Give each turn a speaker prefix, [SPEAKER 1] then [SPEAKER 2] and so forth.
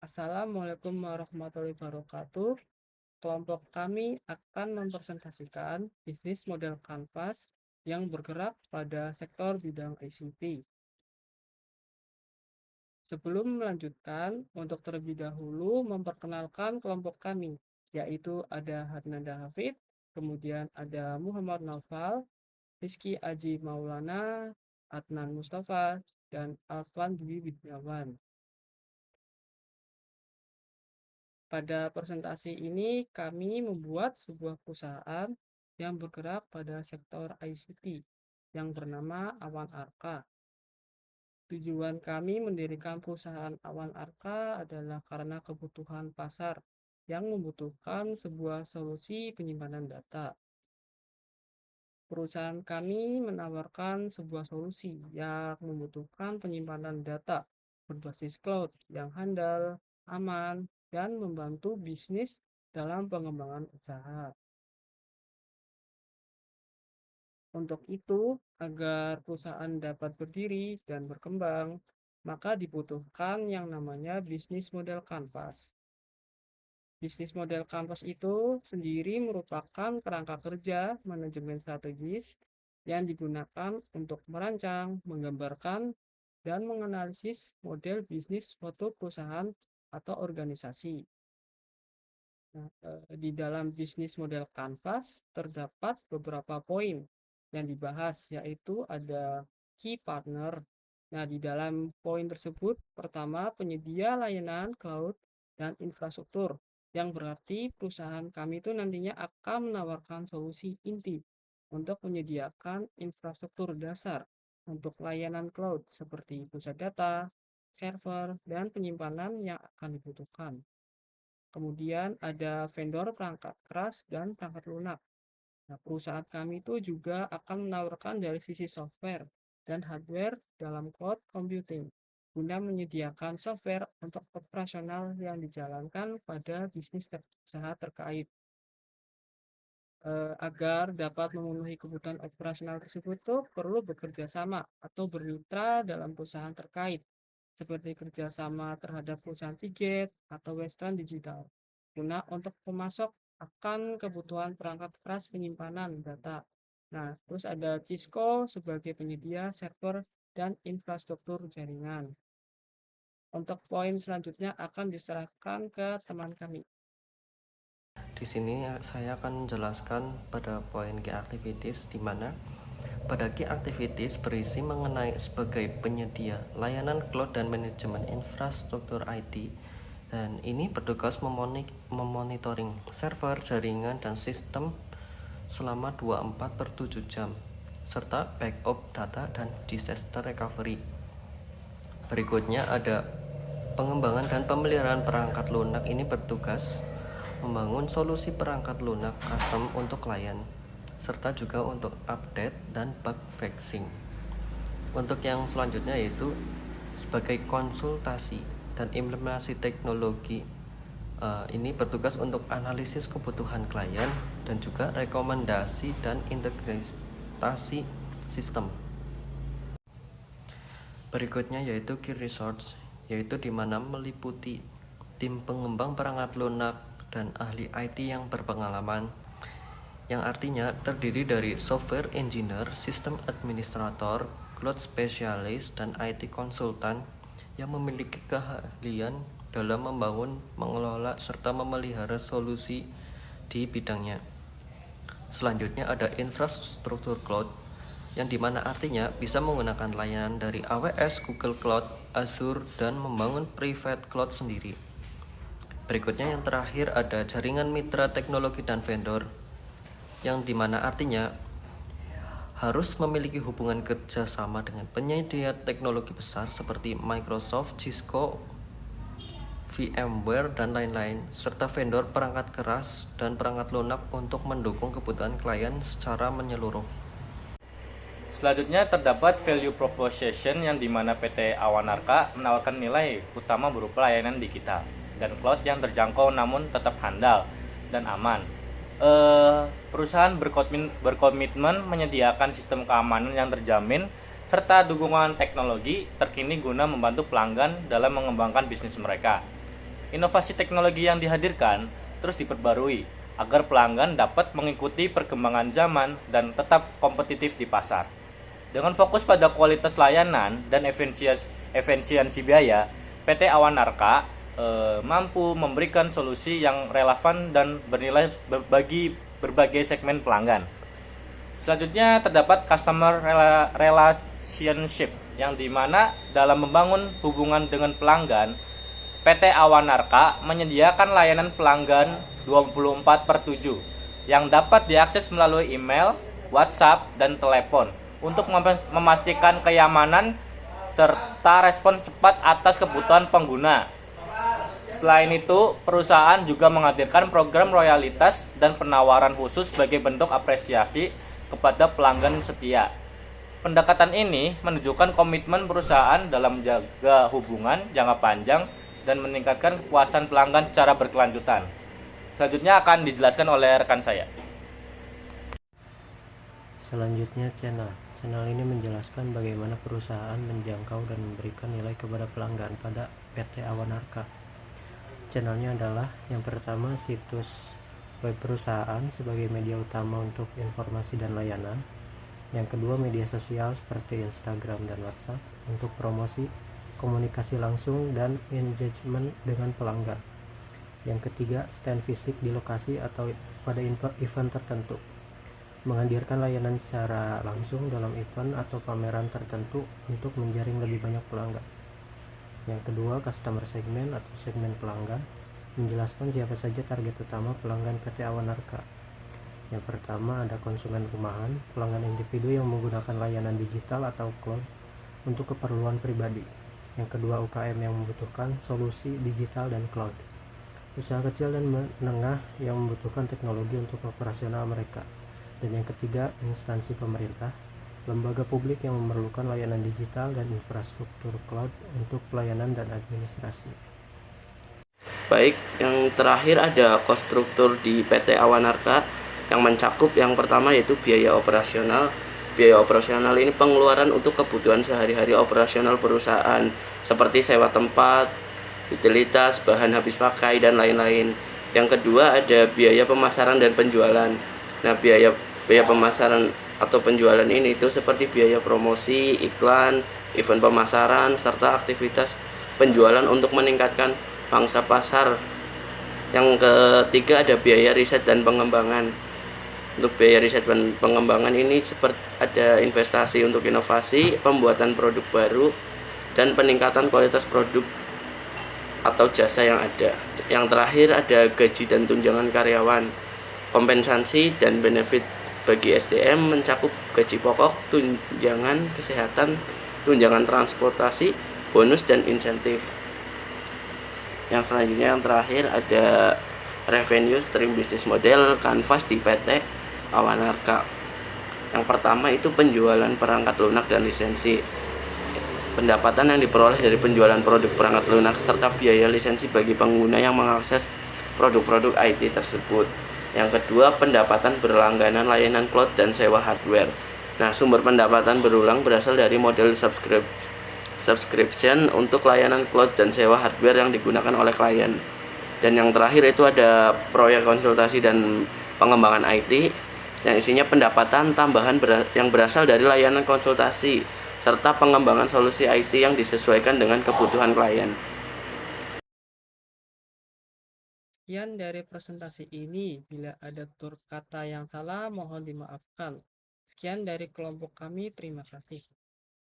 [SPEAKER 1] Assalamualaikum warahmatullahi wabarakatuh. Kelompok kami akan mempresentasikan bisnis model kanvas yang bergerak pada sektor bidang ICT. Sebelum melanjutkan, untuk terlebih dahulu memperkenalkan kelompok kami, yaitu ada Hadnanda Hafid, kemudian ada Muhammad Naufal, Rizky Aji Maulana, Adnan Mustafa, dan Alvan Dwi Widiawan. Pada presentasi ini, kami membuat sebuah perusahaan yang bergerak pada sektor ICT yang bernama Awan Arka. Tujuan kami mendirikan perusahaan Awan Arka adalah karena kebutuhan pasar yang membutuhkan sebuah solusi penyimpanan data. Perusahaan kami menawarkan sebuah solusi yang membutuhkan penyimpanan data berbasis cloud yang handal, aman, dan membantu bisnis dalam pengembangan usaha. Untuk itu, agar perusahaan dapat berdiri dan berkembang, maka dibutuhkan yang namanya bisnis model kanvas. Bisnis model kanvas itu sendiri merupakan kerangka kerja manajemen strategis yang digunakan untuk merancang, menggambarkan, dan menganalisis model bisnis suatu perusahaan atau organisasi. Nah, di dalam bisnis model kanvas terdapat beberapa poin yang dibahas, yaitu ada key partner. Nah, di dalam poin tersebut, pertama penyedia layanan cloud dan infrastruktur, yang berarti perusahaan kami itu nantinya akan menawarkan solusi inti untuk menyediakan infrastruktur dasar untuk layanan cloud seperti pusat data, server, dan penyimpanan yang akan dibutuhkan. Kemudian ada vendor perangkat keras dan perangkat lunak. Nah, perusahaan kami itu juga akan menawarkan dari sisi software dan hardware dalam cloud computing guna menyediakan software untuk operasional yang dijalankan pada bisnis usaha terkait. Agar dapat memenuhi kebutuhan operasional tersebut tuh perlu bekerja sama atau bermitra dalam perusahaan terkait, seperti kerjasama terhadap perusahaan Seagate atau Western Digital, guna untuk memasok akan kebutuhan perangkat keras penyimpanan data. Nah, terus ada Cisco sebagai penyedia server dan infrastruktur jaringan. Untuk poin selanjutnya akan diserahkan ke teman kami.
[SPEAKER 2] Di sini saya akan menjelaskan pada poin key activities di mana pada key activities berisi mengenai sebagai penyedia layanan cloud dan manajemen infrastruktur IT, dan ini bertugas memonitoring server, jaringan, dan sistem selama 24/7 jam serta backup data dan disaster recovery. Berikutnya ada pengembangan dan pemeliharaan perangkat lunak. Ini bertugas membangun solusi perangkat lunak custom untuk klien, serta juga untuk update dan bug fixing. Untuk yang selanjutnya yaitu sebagai konsultasi dan implementasi teknologi. Ini bertugas untuk analisis kebutuhan klien dan juga rekomendasi dan integrasi sistem. Berikutnya yaitu key resource, yaitu di mana meliputi tim pengembang perangkat lunak dan ahli IT yang berpengalaman, yang artinya terdiri dari software engineer, sistem administrator, cloud specialist, dan IT konsultan yang memiliki keahlian dalam membangun, mengelola, serta memelihara solusi di bidangnya. Selanjutnya ada infrastruktur cloud, yang dimana artinya bisa menggunakan layanan dari AWS, Google Cloud, Azure, dan membangun private cloud sendiri. Berikutnya yang terakhir ada jaringan mitra teknologi dan vendor, yang dimana artinya harus memiliki hubungan kerjasama dengan penyedia teknologi besar seperti Microsoft, Cisco, VMware, dan lain-lain, serta vendor perangkat keras dan perangkat lunak untuk mendukung kebutuhan klien secara menyeluruh.
[SPEAKER 3] Selanjutnya terdapat value proposition yang dimana PT Awan Arka menawarkan nilai utama berupa layanan digital dan cloud yang terjangkau namun tetap handal dan aman. Perusahaan berkomitmen menyediakan sistem keamanan yang terjamin serta dukungan teknologi terkini guna membantu pelanggan dalam mengembangkan bisnis mereka. Inovasi teknologi yang dihadirkan terus diperbarui agar pelanggan dapat mengikuti perkembangan zaman dan tetap kompetitif di pasar. Dengan fokus pada kualitas layanan dan efisiensi biaya, PT Awanarka mampu memberikan solusi yang relevan dan bernilai bagi berbagai segmen pelanggan. Selanjutnya terdapat customer relationship yang dimana dalam membangun hubungan dengan pelanggan, PT Awanarka menyediakan layanan pelanggan 24/7 yang dapat diakses melalui email, WhatsApp, dan telepon untuk memastikan kenyamanan serta respon cepat atas kebutuhan pengguna. Selain itu, perusahaan juga menghadirkan program royalitas dan penawaran khusus sebagai bentuk apresiasi kepada pelanggan setia. Pendekatan ini menunjukkan komitmen perusahaan dalam menjaga hubungan jangka panjang dan meningkatkan kepuasan pelanggan secara berkelanjutan. Selanjutnya akan dijelaskan oleh rekan saya.
[SPEAKER 2] Selanjutnya channel. Channel ini menjelaskan bagaimana perusahaan menjangkau dan memberikan nilai kepada pelanggan pada PT Awanarka. Channelnya adalah yang pertama situs web perusahaan sebagai media utama untuk informasi dan layanan. Yang kedua media sosial seperti Instagram dan WhatsApp untuk promosi, komunikasi langsung, dan engagement dengan pelanggan. Yang ketiga stand fisik di lokasi atau pada event tertentu, menghadirkan layanan secara langsung dalam event atau pameran tertentu untuk menjaring lebih banyak pelanggan. Yang kedua, customer segment atau segmen pelanggan, menjelaskan siapa saja target utama pelanggan PT Awanarka. Yang pertama ada konsumen rumahan, pelanggan individu yang menggunakan layanan digital atau cloud untuk keperluan pribadi. Yang kedua, UKM yang membutuhkan solusi digital dan cloud, usaha kecil dan menengah yang membutuhkan teknologi untuk operasional mereka. Dan yang ketiga, instansi pemerintah, lembaga publik yang memerlukan layanan digital dan infrastruktur cloud untuk pelayanan dan administrasi.
[SPEAKER 4] Baik, yang terakhir ada cost struktur di PT Awanarka yang mencakup yang pertama yaitu biaya operasional. Biaya operasional ini pengeluaran untuk kebutuhan sehari-hari operasional perusahaan seperti sewa tempat, utilitas, bahan habis pakai, dan lain-lain. Yang kedua ada biaya pemasaran dan penjualan. Nah, biaya pemasaran atau penjualan ini itu seperti biaya promosi, iklan, event pemasaran, serta aktivitas penjualan untuk meningkatkan pangsa pasar. Yang ketiga ada biaya riset dan pengembangan. Untuk biaya riset dan pengembangan ini seperti ada investasi untuk inovasi, pembuatan produk baru, dan peningkatan kualitas produk atau jasa yang ada. Yang terakhir ada gaji dan tunjangan karyawan. Kompensasi dan benefit bagi SDM mencakup gaji pokok, tunjangan kesehatan, tunjangan transportasi, bonus, dan insentif. Yang selanjutnya yang terakhir ada revenue stream business model kanvas di PT Awanarka. Yang pertama itu penjualan perangkat lunak dan lisensi. Pendapatan yang diperoleh dari penjualan produk perangkat lunak serta biaya lisensi bagi pengguna yang mengakses produk-produk IT tersebut. Yang kedua, pendapatan berlangganan layanan cloud dan sewa hardware. Nah, sumber pendapatan berulang berasal dari model subscription untuk layanan cloud dan sewa hardware yang digunakan oleh klien. Dan yang terakhir itu ada proyek konsultasi dan pengembangan IT yang isinya pendapatan tambahan yang berasal dari layanan konsultasi serta pengembangan solusi IT yang disesuaikan dengan kebutuhan klien.
[SPEAKER 1] Sekian dari presentasi ini. Bila ada tutur kata yang salah, mohon dimaafkan. Sekian dari kelompok kami. Terima kasih.